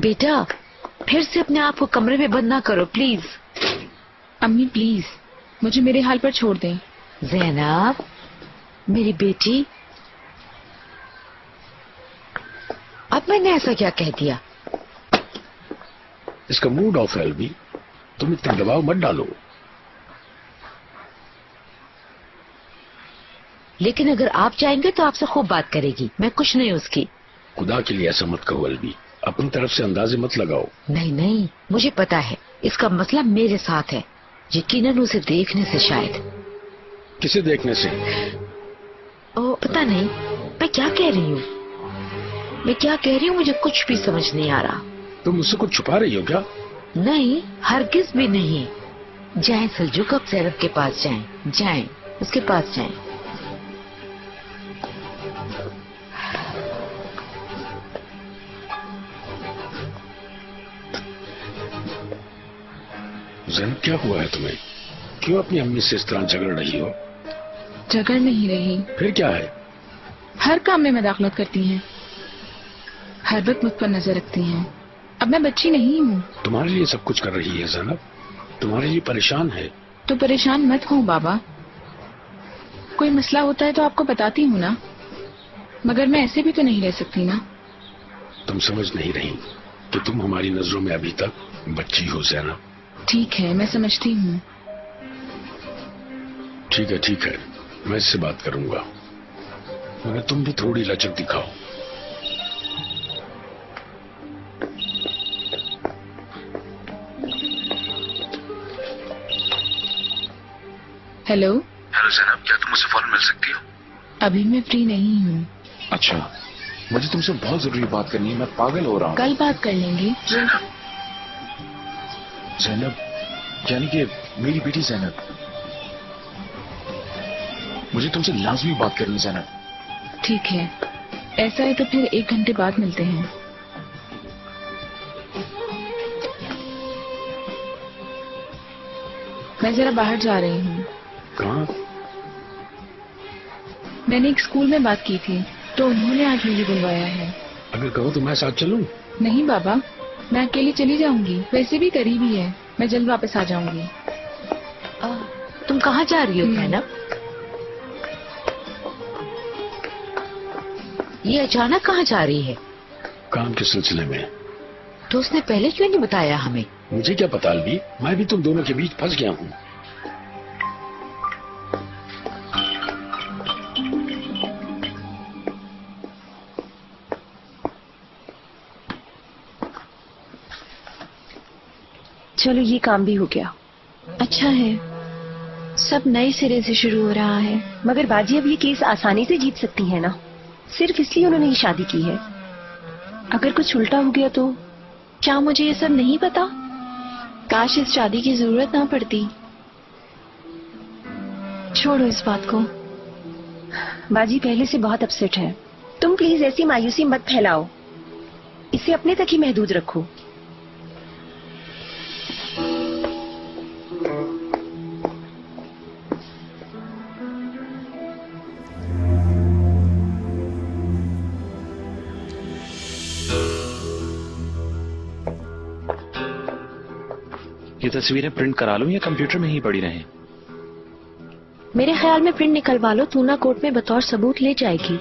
बेटा, फिर से अपने आप को कमरे में बंद ना करो प्लीज। अम्मी प्लीज मुझे मेरे हाल पर छोड़ दें। ज़ैनब, मेरी बेटी, अब मैंने ऐसा क्या कह दिया? इसका मूड ऑफ है एल्बी, तुम इतना दबाव मत डालो। लेकिन अगर आप चाहेंगे तो आपसे खूब बात करेगी, मैं कुछ नहीं उसकी। खुदा के लिए ऐसा मत कहो एल्बी, अपनी तरफ से अंदाजे मत लगाओ। नहीं नहीं, मुझे पता है इसका मसला मेरे साथ है, यकीनन उसे देखने से शायद। किसे देखने से? ओ पता नहीं मैं क्या कह रही हूँ, मैं क्या कह रही हूँ, मुझे कुछ भी समझ नहीं आ रहा। तुम मुझसे कुछ छुपा रही हो क्या? नहीं, हरगिज भी नहीं। जाएं सलजूक, अब ज़ैनब के पास जाएं, जाएं उसके पास जाएं। ज़ैनब क्या हुआ है तुम्हें? क्यों अपनी अम्मी से इस तरह झगड़ रही हो? झगड़ नहीं रही। फिर क्या है? हर काम में मदाखलत करती हैं, हर वक्त मुझ पर नजर रखती हैं। अब मैं बच्ची नहीं हूँ। तुम्हारे लिए सब कुछ कर रही है ज़ैनब, तुम्हारे लिए परेशान है। तो परेशान मत हो बाबा, कोई मसला होता है तो आपको बताती हूँ ना, मगर मैं ऐसे भी तो नहीं रह सकती ना। तुम समझ नहीं रही कि तुम हमारी नजरों में अभी तक बच्ची हो ज़ैनब। ठीक है, मैं समझती हूँ। ठीक है, मैं इससे बात करूंगा, मगर तुम भी थोड़ी लचक दिखाओ। हेलो ज़ैनब, क्या तुम मुझसे फौरन मिल सकती हो? अभी मैं फ्री नहीं हूँ। अच्छा, मुझे तुमसे बहुत जरूरी बात करनी है, मैं पागल हो रहा हूँ। कल बात कर लेंगे। ज़ैनब, यानी कि मेरी बेटी ज़ैनब, मुझे तुमसे लाजमी बात करनी है ज़ैनब। ठीक है, ऐसा है तो फिर 1 घंटे बाद मिलते हैं। मैं जरा बाहर जा रही हूँ। कहाँ? मैंने एक स्कूल में बात की थी तो उन्होंने आज मुझे बुलवाया है। अगर कहो तो मैं साथ चलूं? नहीं बाबा, मैं अकेली चली जाऊंगी, वैसे भी करीबी है, मैं जल्द वापस आ जाऊंगी। तुम कहाँ जा रही हो ज़ैनब? ये अचानक कहाँ जा रही है? काम के सिलसिले में। तो उसने पहले क्यों नहीं बताया हमें? मुझे क्या पता अलवी, मैं भी तुम दोनों के बीच फंस गया हूँ। चलो ये काम भी हो गया। अच्छा है, सब नए सिरे से शुरू हो रहा है। मगर बाजी अब ये केस आसानी से जीत सकती है ना, सिर्फ इसलिए उन्होंने ये शादी की है। अगर कुछ उल्टा हो गया तो? क्या मुझे ये सब नहीं पता? काश इस शादी की जरूरत ना पड़ती। छोड़ो इस बात को। बाजी पहले से बहुत अपसेट है, तुम प्लीज ऐसी मायूसी मत फैलाओ, इसे अपने तक ही महदूद रखो। ये तस्वीरें प्रिंट करा लूं या कंप्यूटर में ही पड़ी रहें? मेरे ख्याल में प्रिंट निकलवा लो, तूना कोर्ट में बतौर सबूत ले जाएगी।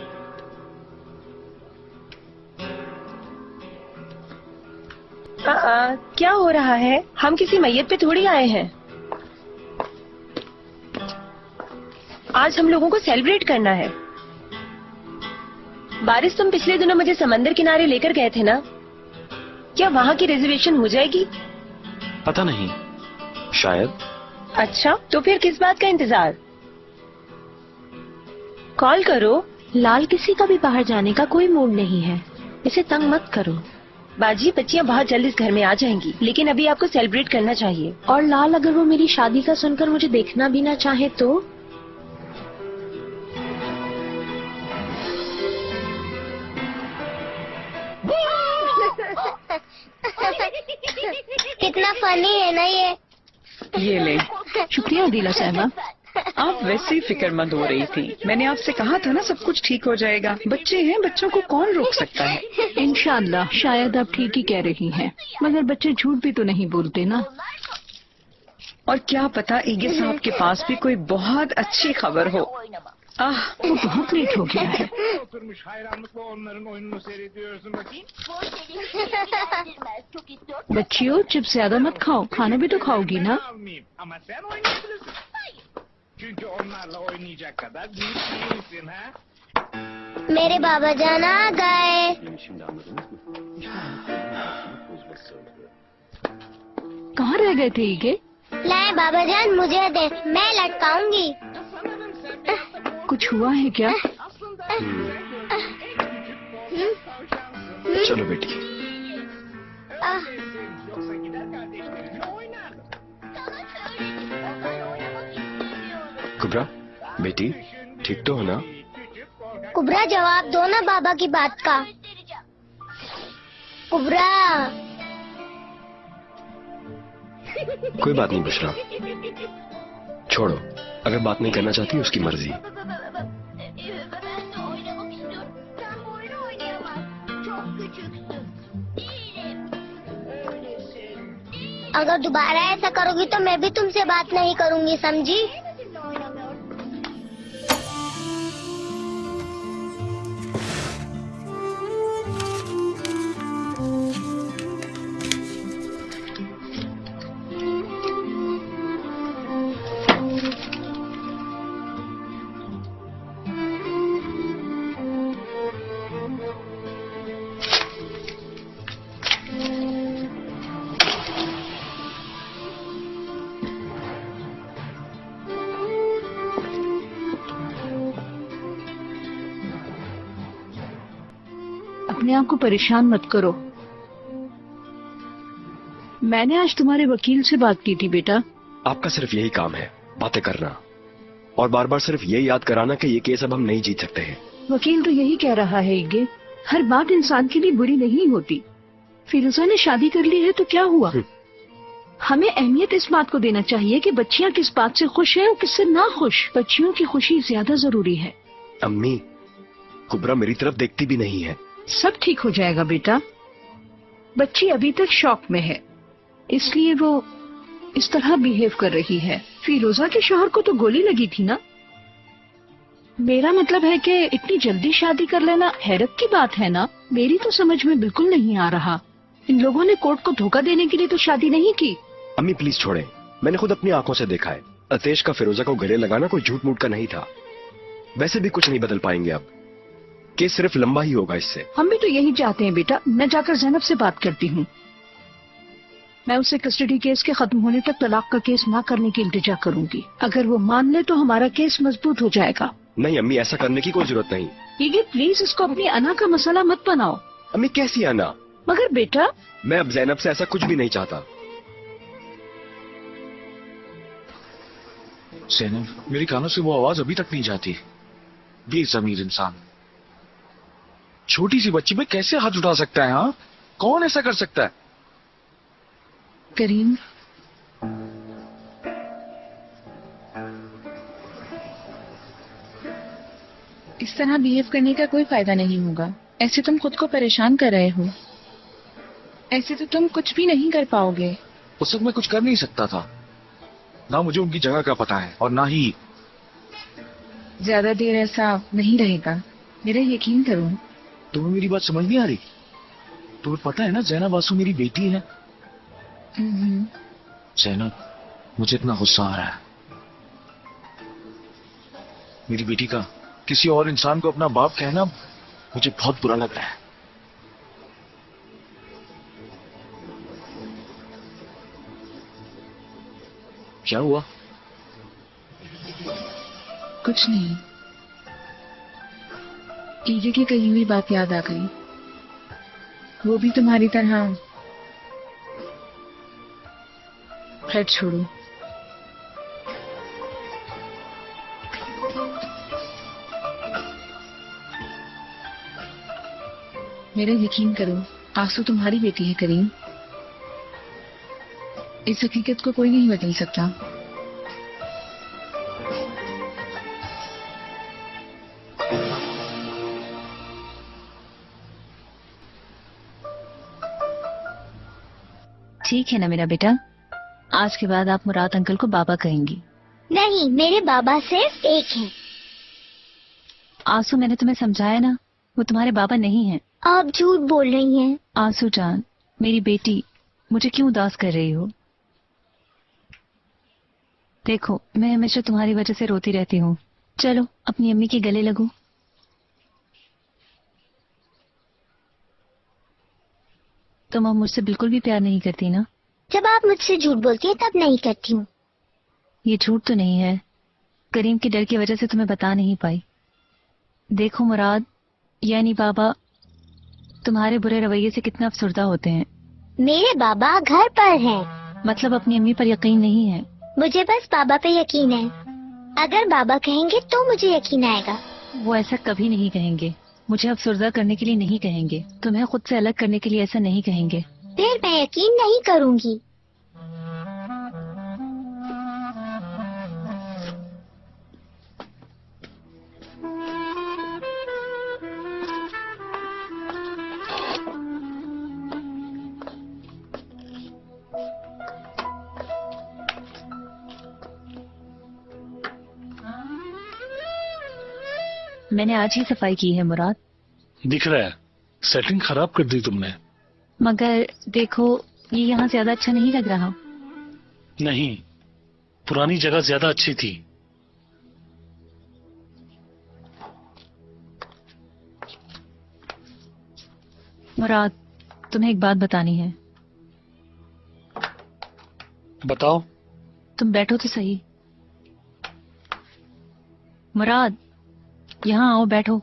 क्या हो रहा है? हम किसी मैयत पे थोड़ी आए हैं। आज हम लोगों को सेलिब्रेट करना है। बारिश, तुम पिछले दिनों मुझे समंदर किनारे लेकर गए थे ना, क्या वहाँ की रिजर्वेशन हो जाएगी? पता नहीं, शायद। अच्छा, तो फिर किस बात का इंतजार? कॉल करो। लाल किसी का भी बाहर जाने का कोई मूड नहीं है, इसे तंग मत करो। बाजी, बच्चियां बहुत जल्द इस घर में आ जाएंगी, लेकिन अभी आपको सेलिब्रेट करना चाहिए। और लाल, अगर वो मेरी शादी का सुनकर मुझे देखना भी ना चाहे तो? कितना फनी है ना ये। ये ले। शुक्रिया दिला साहबा। आप वैसे ही फिक्रमंद हो रही थी। मैंने आपसे कहा था ना सब कुछ ठीक हो जाएगा। बच्चे हैं, बच्चों को कौन रोक सकता है। इंशाल्लाह, शायद आप ठीक ही कह रही हैं, मगर बच्चे झूठ भी तो नहीं बोलते ना। और क्या पता ईगे साहब के पास भी कोई बहुत अच्छी खबर हो। वो बहुत लेट हो गया है। Oturmuş hayranlıkla onların oyununu seyrediyorsun bakayım. बच्चियों, चिप्स ज्यादा मत खाओ, खाना भी तो खाओगी ना। Almayayım ama sen oynayabilirsin. Çünkü onlarla oynayacak kadar büyük değilsin ha. मेरे बाबा जान आ गए। कहाँ रह गए थे ईगे? लाए बाबा जान, मुझे दे, मैं लटकाऊंगी। कुछ हुआ है क्या? चलो बेटी। Yoksa gider kardeşlerinle oynardın. कुबरा, बेटी ठीक तो हो ना? कुबरा जवाब दो ना बाबा की बात का। कुबरा। कोई बात नहीं बुशरा, छोड़ो। अगर बात नहीं करना चाहती उसकी मर्जी। अगर दोबारा ऐसा करोगी तो मैं भी तुमसे बात नहीं करूंगी, समझी? अपने आप को परेशान मत करो। मैंने आज तुम्हारे वकील से बात की थी बेटा। आपका सिर्फ यही काम है, बातें करना और बार बार सिर्फ ये याद कराना कि ये केस अब हम नहीं जीत सकते हैं। वकील तो यही कह रहा है ईगे, हर बात इंसान के लिए बुरी नहीं होती। फिरोजा ने शादी कर ली है तो क्या हुआ? हमें अहमियत इस बात को देना चाहिए कि बच्चियां किस बात से खुश हैं और किससे ना खुश। बच्चियों की खुशी ज्यादा जरूरी है। अम्मी, कुबरा मेरी तरफ देखती भी नहीं है। सब ठीक हो जाएगा बेटा। बच्ची अभी तक शॉक में है, इसलिए वो इस तरह बिहेव कर रही है। फिरोजा के शौहर को तो गोली लगी थी ना। मेरा मतलब है कि इतनी जल्दी शादी कर लेना हैरत की बात है ना। मेरी तो समझ में बिल्कुल नहीं आ रहा। इन लोगों ने कोर्ट को धोखा देने के लिए तो शादी नहीं की। अम्मी प्लीज छोड़ें, मैंने खुद अपनी आंखों से देखा है। अतेश का फिरोजा को गले लगाना कोई झूठ मूठ का नहीं था। वैसे भी कुछ नहीं बदल पाएंगे अब, केस सिर्फ लंबा ही होगा इससे। हम भी तो यही चाहते हैं बेटा। मैं जाकर जैनब से बात करती हूँ। मैं उसे कस्टडी केस के खत्म होने तक तलाक का केस ना करने की इल्तिजा करूंगी। अगर वो मान ले तो हमारा केस मजबूत हो जाएगा। नहीं अम्मी, ऐसा करने की कोई जरूरत नहीं। ये प्लीज इसको अपनी अना का मसला मत बनाओ। अम्मी कैसी आना? मगर बेटा, मैं अब जैनब से ऐसा कुछ भी नहीं चाहता। जैनब, मेरी कानों से वो आवाज अभी तक नहीं जाती। बेज़मीर इंसान छोटी सी बच्ची पे कैसे हाथ उठा सकता है? हाँ, कौन ऐसा कर सकता है? करीम, इस तरह बिहेव करने का कोई फायदा नहीं होगा। ऐसे तुम खुद को परेशान कर रहे हो। ऐसे तो तुम कुछ भी नहीं कर पाओगे। उस वक्त मैं कुछ कर नहीं सकता था। ना मुझे उनकी जगह का पता है और ना ही। ज्यादा देर ऐसा नहीं रहेगा, मेरा यकीन करो। तुम्हें मेरी बात समझ नहीं आ रही? तुम्हें पता है ना जैनब वासु मेरी बेटी है। जैनब, मुझे इतना गुस्सा आ रहा है। मेरी बेटी का किसी और इंसान को अपना बाप कहना मुझे बहुत बुरा लग रहा है। क्या हुआ? कुछ नहीं। ईजे की कही हुई बात याद आ गई। वो भी तुम्हारी तरह। खैर छोड़ो। मेरा यकीन करो, आंसू तुम्हारी बेटी है करीम। इस हकीकत को कोई नहीं बदल सकता। ठीक है ना मेरा बेटा, आज के बाद आप मुराद अंकल को बाबा कहेंगी। नहीं, मेरे बाबा सिर्फ एक हैं। आंसू, मैंने तुम्हें समझाया ना, वो तुम्हारे बाबा नहीं हैं। आप झूठ बोल रही हैं। आंसू जान, मेरी बेटी, मुझे क्यों उदास कर रही हो? देखो, मैं हमेशा तुम्हारी वजह से रोती रहती हूँ। चलो अपनी अम्मी के गले लगो। तुम अब मुझसे बिल्कुल भी प्यार नहीं करती ना? जब आप मुझसे झूठ बोलती हैं तब नहीं करती हूँ। ये झूठ तो नहीं है, करीम के डर की वजह से तुम्हें बता नहीं पाई। देखो मुराद, यानी बाबा तुम्हारे बुरे रवैये से कितना अफसरदा होते हैं। मेरे बाबा घर पर हैं। मतलब अपनी अम्मी पर यकीन नहीं है? मुझे बस बाबा पे यकीन है। अगर बाबा कहेंगे तो मुझे यकीन आएगा। वो ऐसा कभी नहीं कहेंगे। मुझे अफसरदा करने के लिए नहीं कहेंगे, तुम्हें खुद से अलग करने के लिए ऐसा नहीं कहेंगे। फिर मैं यकीन नहीं करूँगी। मैंने आज ही सफाई की है मुराद। दिख रहा है, सेटिंग खराब कर दी तुमने। मगर देखो, ये यहाँ ज्यादा अच्छा नहीं लग रहा। नहीं, पुरानी जगह ज्यादा अच्छी थी। मुराद, तुम्हें एक बात बतानी है। बताओ। तुम बैठो तो सही। मुराद, यहाँ आओ, बैठो।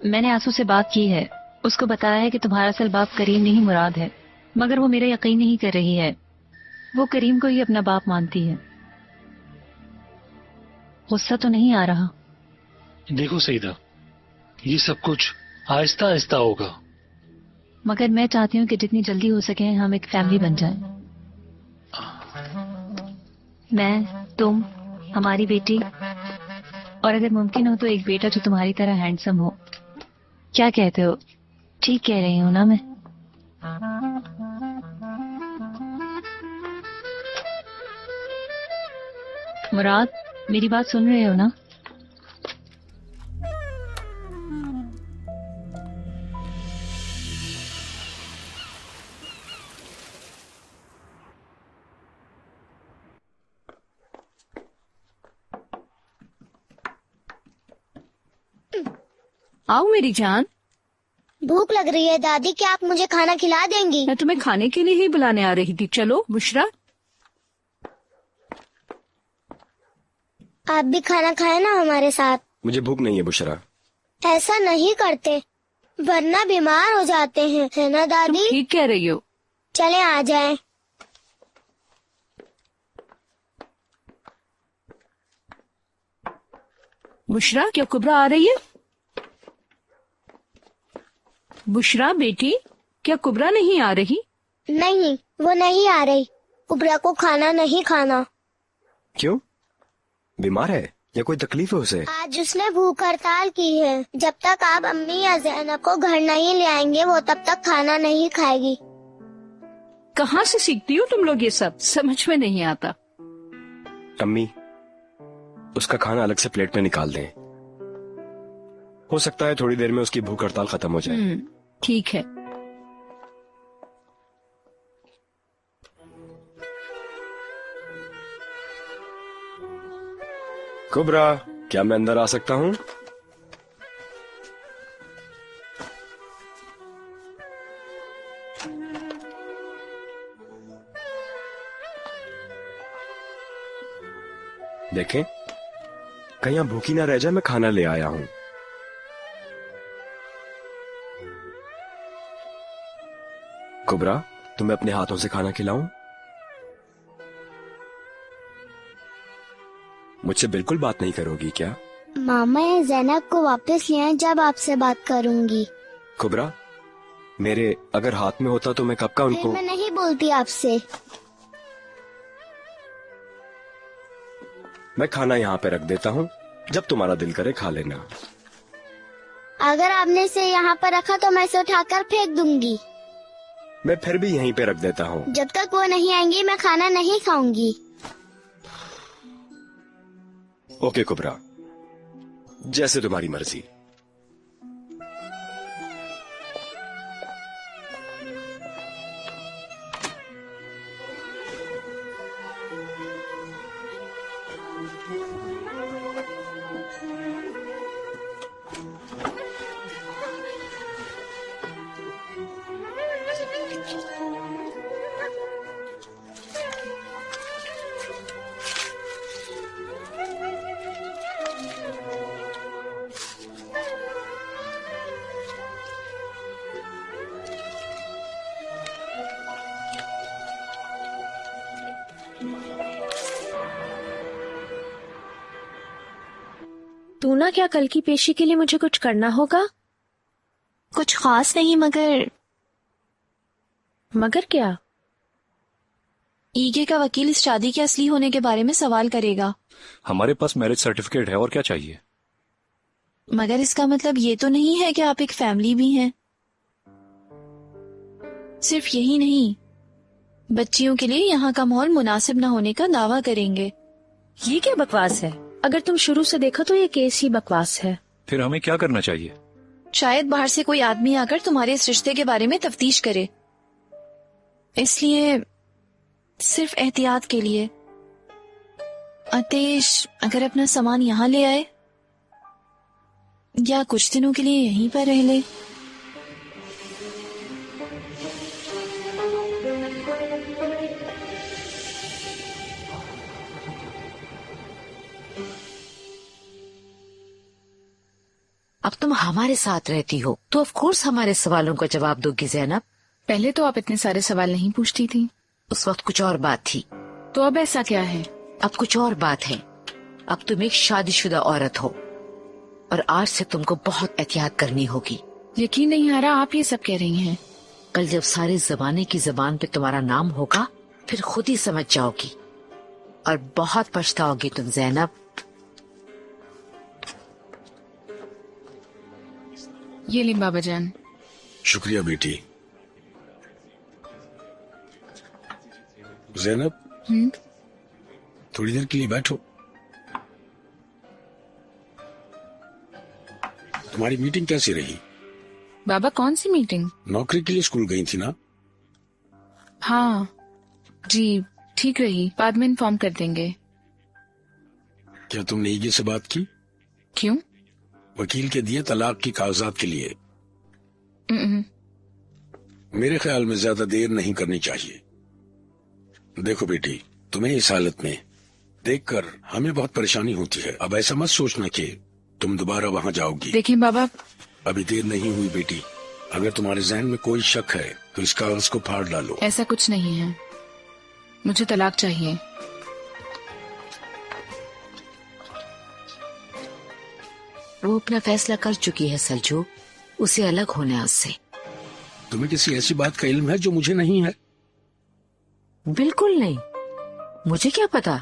मैंने आंसू से बात की है, उसको बताया है कि तुम्हारा असल बाप करीम नहीं मुराद है, मगर वो मेरा यकीन नहीं कर रही है। वो करीम को ही अपना बाप मानती है। गुस्सा तो नहीं आ रहा? देखो सईदा, ये सब कुछ आहिस्ता आहिस्ता होगा। मगर मैं चाहती हूँ कि जितनी जल्दी हो सके हम एक फैमिली बन जाएं। मैं, तुम, हमारी बेटी, और अगर मुमकिन हो तो एक बेटा जो तुम्हारी तरह हैंडसम हो। क्या कहते हो? ठीक कह रही हूँ ना मैं? मुराद, मेरी बात सुन रहे हो ना? आओ मेरी जान। भूख लग रही है दादी, क्या आप मुझे खाना खिला देंगी? मैं तुम्हें खाने के लिए ही बुलाने आ रही थी। चलो बुशरा। आप भी खाना खाए ना हमारे साथ। मुझे भूख नहीं है बुशरा। ऐसा नहीं करते वरना बीमार हो जाते हैं, है ना तुम दादी? ठीक कह रही हो। चले आ जाएं। बुशरा, क्या कुबरा आ रही है? बुशरा बेटी, क्या कुबरा नहीं आ रही? नहीं, वो नहीं आ रही। कुबरा को खाना नहीं खाना। क्यों? बीमार है या कोई तकलीफ है उसे? आज उसने भूख हड़ताल की है। जब तक आप अम्मी या ज़ैनब को घर नहीं ले आएंगे वो तब तक खाना नहीं खाएगी। कहाँ से सीखती हो तुम लोग ये सब? समझ में नहीं आता। अम्मी, उसका खाना अलग से प्लेट में निकाल दें। हो सकता है थोड़ी देर में उसकी भूख हड़ताल खत्म हो जाए। ठीक है। कुबरा, क्या मैं अंदर आ सकता हूँ? देखें, कहीं आप भूखी ना रह जाए, मैं खाना ले आया हूँ। कुबरा, तुम्हें अपने हाथों से खाना खिलाऊं? मुझसे बिल्कुल बात नहीं करोगी क्या? मामा या ज़ैनब को वापस ले आए जब आपसे बात करूंगी। कुबरा, मेरे अगर हाथ में होता तो मैं कब का फिर उनको। मैं नहीं बोलती आपसे। मैं खाना यहाँ पे रख देता हूँ, जब तुम्हारा दिल करे खा लेना। अगर आपने इसे यहाँ पर रखा तो मैं इसे उठाकर फेंक दूंगी। मैं फिर भी यहीं पे रख देता हूँ। जब तक वो नहीं आएंगी मैं खाना नहीं खाऊंगी। ओके कुबरा, जैसे तुम्हारी मर्जी। तूना, क्या कल की पेशी के लिए मुझे कुछ करना होगा? कुछ खास नहीं, मगर क्या? ईगे का वकील इस शादी के असली होने के बारे में सवाल करेगा। हमारे पास मैरिज सर्टिफिकेट है, और क्या चाहिए? मगर इसका मतलब ये तो नहीं है कि आप एक फैमिली भी हैं। सिर्फ यही नहीं, बच्चियों के लिए यहाँ का माहौल मुनासिब न होने का दावा करेंगे। ये क्या बकवास है? अगर तुम शुरू से देखो तो ये केस ही बकवास है। फिर हमें क्या करना चाहिए? शायद बाहर से कोई आदमी आकर तुम्हारे इस रिश्ते के बारे में तफ्तीश करे। इसलिए सिर्फ एहतियात के लिए आतिश अगर अपना सामान यहाँ ले आए या कुछ दिनों के लिए यहीं पर रह ले। अब तुम हमारे साथ रहती हो तो ऑफ कोर्स हमारे सवालों का जवाब दोगी ज़ैनब। पहले तो आप इतने सारे सवाल नहीं पूछती थी। उस वक्त कुछ और बात थी। तो अब ऐसा क्या है? अब कुछ और बात है। अब तुम एक शादीशुदा औरत हो और आज से तुमको बहुत एहतियात करनी होगी। यकीन नहीं आ रहा आप ये सब कह रही हैं। कल जब सारे जमाने की जबान पे तुम्हारा नाम होगा फिर खुद ही समझ जाओगी और बहुत पछताओगी तुम ज़ैनब। ये ले बाबा जान। शुक्रिया बेटी। ज़ैनब, थोड़ी देर के लिए बैठो। तुम्हारी मीटिंग कैसी रही? बाबा कौन सी मीटिंग? नौकरी के लिए स्कूल गई थी ना? हाँ जी, ठीक रही। बाद में इन्फॉर्म कर देंगे। क्या तुमने ईगे से बात की? क्यों? वकील के दिए तलाक की कागजात के लिए। मेरे ख्याल में ज्यादा देर नहीं करनी चाहिए। देखो बेटी, तुम्हें इस हालत में देखकर हमें बहुत परेशानी होती है। अब ऐसा मत सोचना कि तुम दोबारा वहाँ जाओगी। देखिए बाबा, अभी देर नहीं हुई बेटी। अगर तुम्हारे जहन में कोई शक है तो इस कागज को फाड़ डालो। ऐसा कुछ नहीं है, मुझे तलाक चाहिए। वो अपना फैसला कर चुकी है सलजू, उसे अलग होने उससे। तुम्हें किसी ऐसी बात का इल्म है जो मुझे नहीं है? बिल्कुल नहीं, मुझे क्या पता।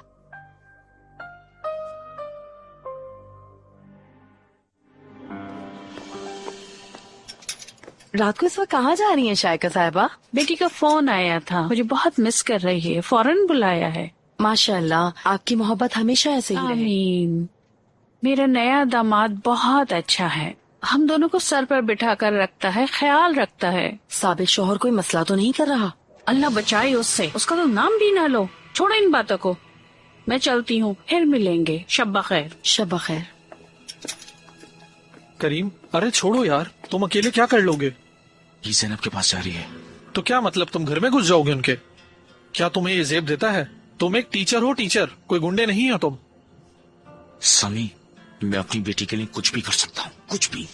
रात को इस वक्त कहाँ जा रही हैं शायका साहिबा? बेटी का फोन आया था, मुझे बहुत मिस कर रही है, फौरन बुलाया है। माशाल्लाह, आपकी मोहब्बत हमेशा ऐसे ही रहे। आमीन। मेरा नया दामाद बहुत अच्छा है, हम दोनों को सर पर बिठा कर रखता है, ख्याल रखता है। साबित शोहर कोई मसला तो नहीं कर रहा? अल्लाह बचाए उससे, उसका तो नाम भी ना लो। छोड़ो इन बातों को, मैं चलती हूँ, फिर मिलेंगे। शब्बा खैर। शब्बा खैर। करीम, अरे छोड़ो यार, तुम अकेले क्या कर लोगे? ये ज़ैनब के पास जा रही है। तो क्या मतलब, तुम घर में घुस जाओगे उनके? क्या तुम्हें ये जेब देता है? तुम एक टीचर हो, टीचर, कोई गुंडे नहीं हो तुम। समी, मैं अपनी बेटी के लिए कुछ भी कर सकता हूँ, कुछ भी।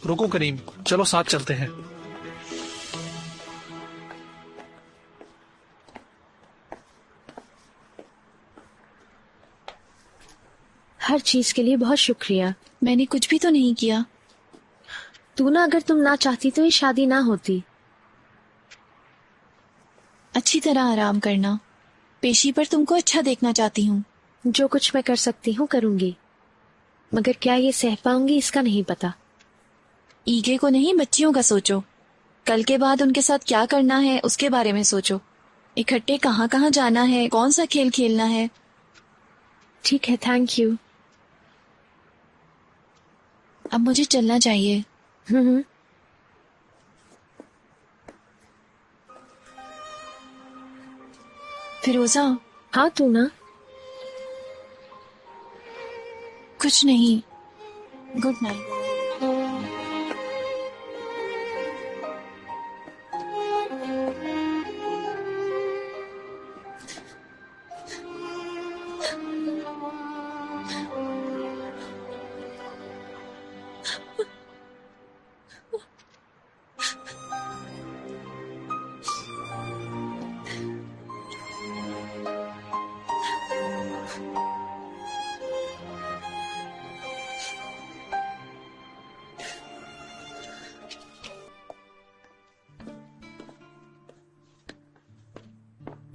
रुको करीम, चलो साथ चलते हैं। हर चीज के लिए बहुत शुक्रिया। मैंने कुछ भी तो नहीं किया। तू ना, अगर तुम ना चाहती तो ये शादी ना होती। अच्छी तरह आराम करना, पेशी पर तुमको अच्छा देखना चाहती हूँ। जो कुछ मैं कर सकती हूँ करूंगी, मगर क्या ये सह पाऊंगी इसका नहीं पता। ईगे को नहीं, बच्चियों का सोचो। कल के बाद उनके साथ क्या करना है उसके बारे में सोचो। इकट्ठे कहाँ कहाँ जाना है, कौन सा खेल खेलना है। ठीक है, थैंक यू। अब मुझे चलना चाहिए। फिरोजा। हाँ तू ना? कुछ नहीं, गुड नाइट।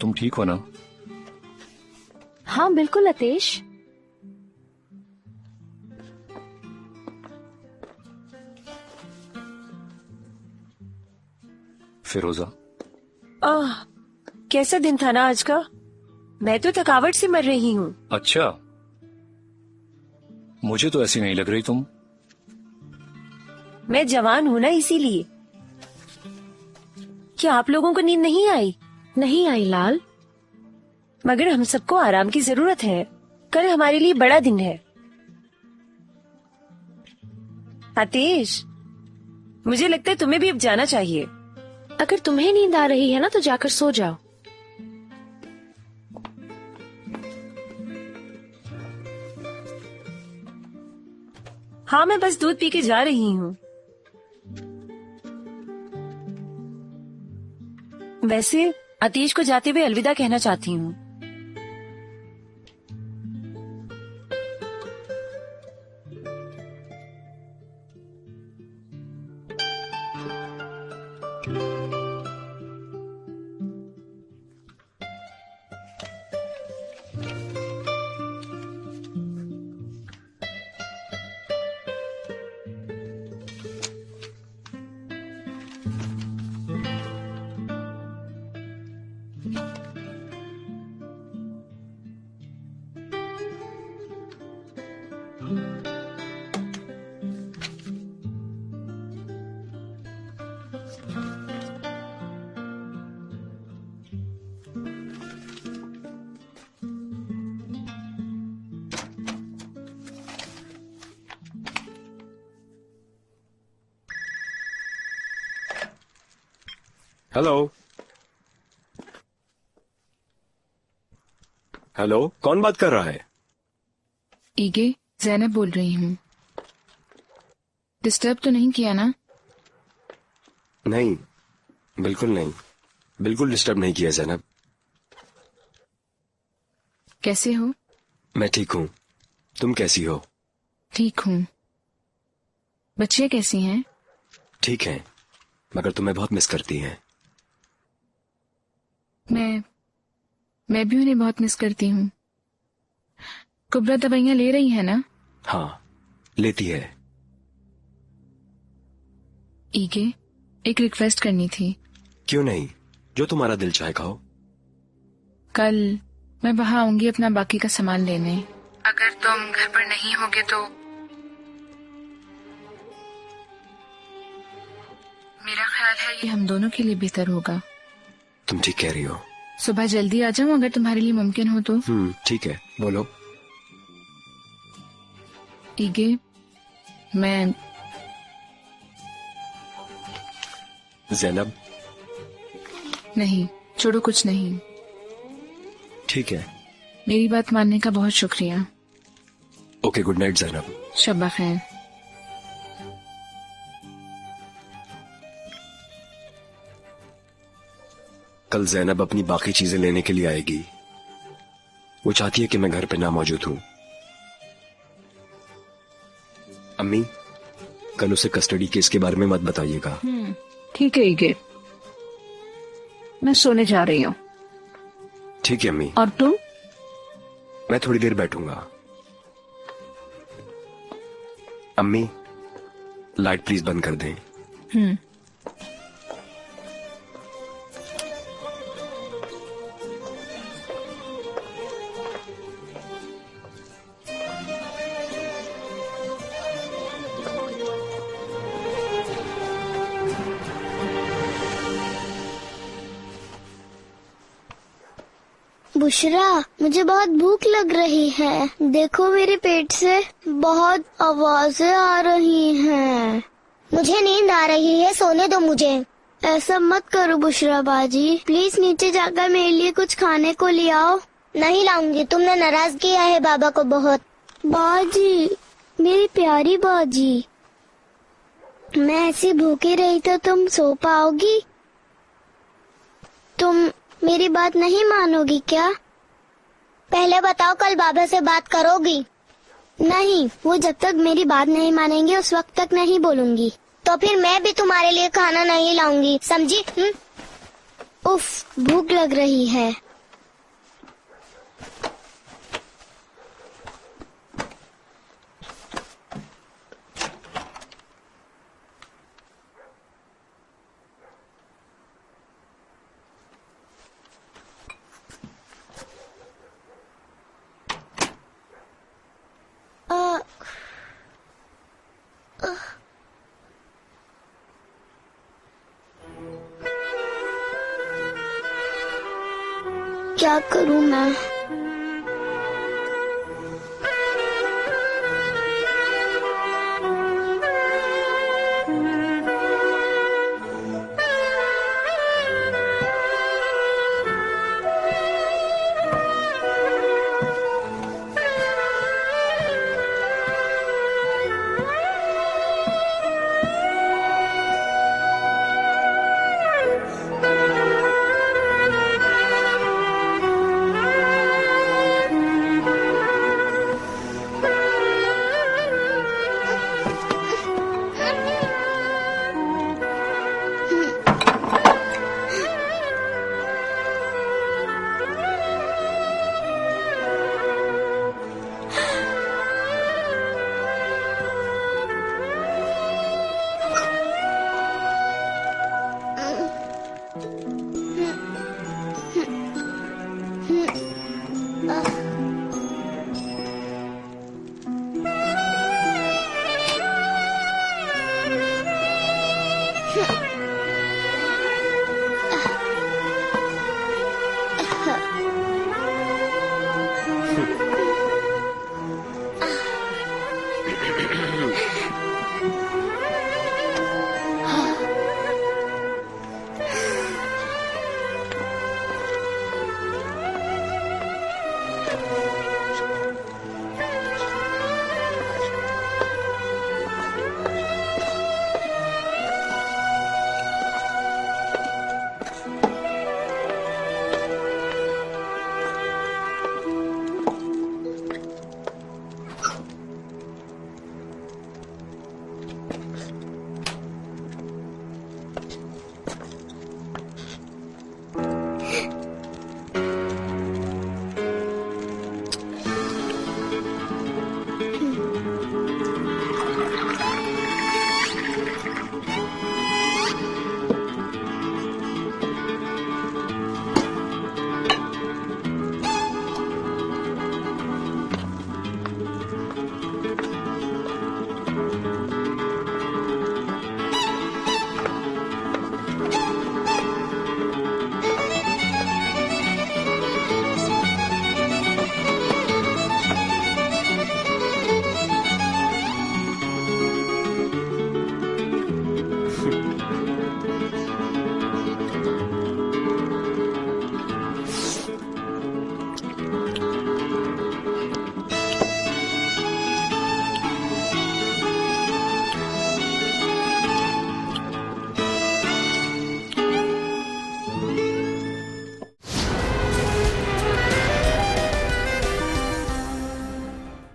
तुम ठीक हो ना? हाँ बिल्कुल अतेश। फिरोजा। कैसा दिन था ना आज का? मैं तो थकावट से मर रही हूँ। अच्छा, मुझे तो ऐसी नहीं लग रही तुम। मैं जवान हूँ ना, इसीलिए। क्या आप लोगों को नींद नहीं आई? नहीं आई लाल, मगर हम सबको आराम की जरूरत है। कल हमारे लिए बड़ा दिन है। आतिश, मुझे लगता है तुम्हें भी अब जाना चाहिए। अगर तुम्हें नींद आ रही है ना तो जाकर सो जाओ। हाँ, मैं बस दूध पी के जा रही हूँ। वैसे आतिश को जाते हुए अलविदा कहना चाहती हूँ। हेलो हेलो, कौन बात कर रहा है? ईगे, ज़ैनब बोल रही हूँ। डिस्टर्ब तो नहीं किया ना? नहीं, बिल्कुल नहीं, बिल्कुल डिस्टर्ब नहीं किया ज़ैनब। कैसे हो? मैं ठीक हूँ, तुम कैसी हो? ठीक हूँ। बच्चियाँ कैसी हैं? ठीक हैं, मगर तुम्हें बहुत मिस करती हैं। मैं भी उन्हें बहुत मिस करती हूँ। कुबरा दवाइयाँ ले रही है ना? हाँ, लेती है। ईगे, एक रिक्वेस्ट करनी थी। क्यों नहीं, जो तुम्हारा दिल चाहे कहो। कल मैं वहाँ आऊंगी अपना बाकी का सामान लेने। अगर तुम घर पर नहीं होगे तो मेरा ख्याल है ये हम दोनों के लिए बेहतर होगा। तुम ठीक कह रही हो। सुबह जल्दी आ जाऊं अगर तुम्हारे लिए मुमकिन हो तो। ठीक है, बोलो। ईगे, मैं ज़ैनब। नहीं, छोड़ो, कुछ नहीं। ठीक है, मेरी बात मानने का बहुत शुक्रिया। Okay, good night Zainab. शब्बा खैर। कल ज़ैनब अपनी बाकी चीजें लेने के लिए आएगी। वो चाहती है कि मैं घर पे ना मौजूद हूं। अम्मी, कल उसे कस्टडी केस के बारे में मत बताइएगा। ठीक है ईगे, मैं सोने जा रही हूँ। ठीक है अम्मी। और तुम? मैं थोड़ी देर बैठूंगा। अम्मी, लाइट प्लीज बंद कर दें। बुशरा, मुझे बहुत भूख लग रही है। देखो मेरे पेट से बहुत आवाजें आ रही हैं। मुझे नींद आ रही है, सोने दो मुझे। ऐसा मत करो बुशरा बाजी, प्लीज नीचे जाकर मेरे लिए कुछ खाने को ले आओ। नहीं लाऊंगी, तुमने नाराज किया है बाबा को बहुत। बाजी, मेरी प्यारी बाजी, मैं ऐसी भूखी रही तो तुम सो पाओगी? तुम मेरी बात नहीं मानोगी क्या? पहले बताओ, कल बाबा से बात करोगी? नहीं, वो जब तक मेरी बात नहीं मानेंगे उस वक्त तक नहीं बोलूंगी। तो फिर मैं भी तुम्हारे लिए खाना नहीं लाऊंगी, समझी? उफ, भूख लग रही है। क्या करूं मैं?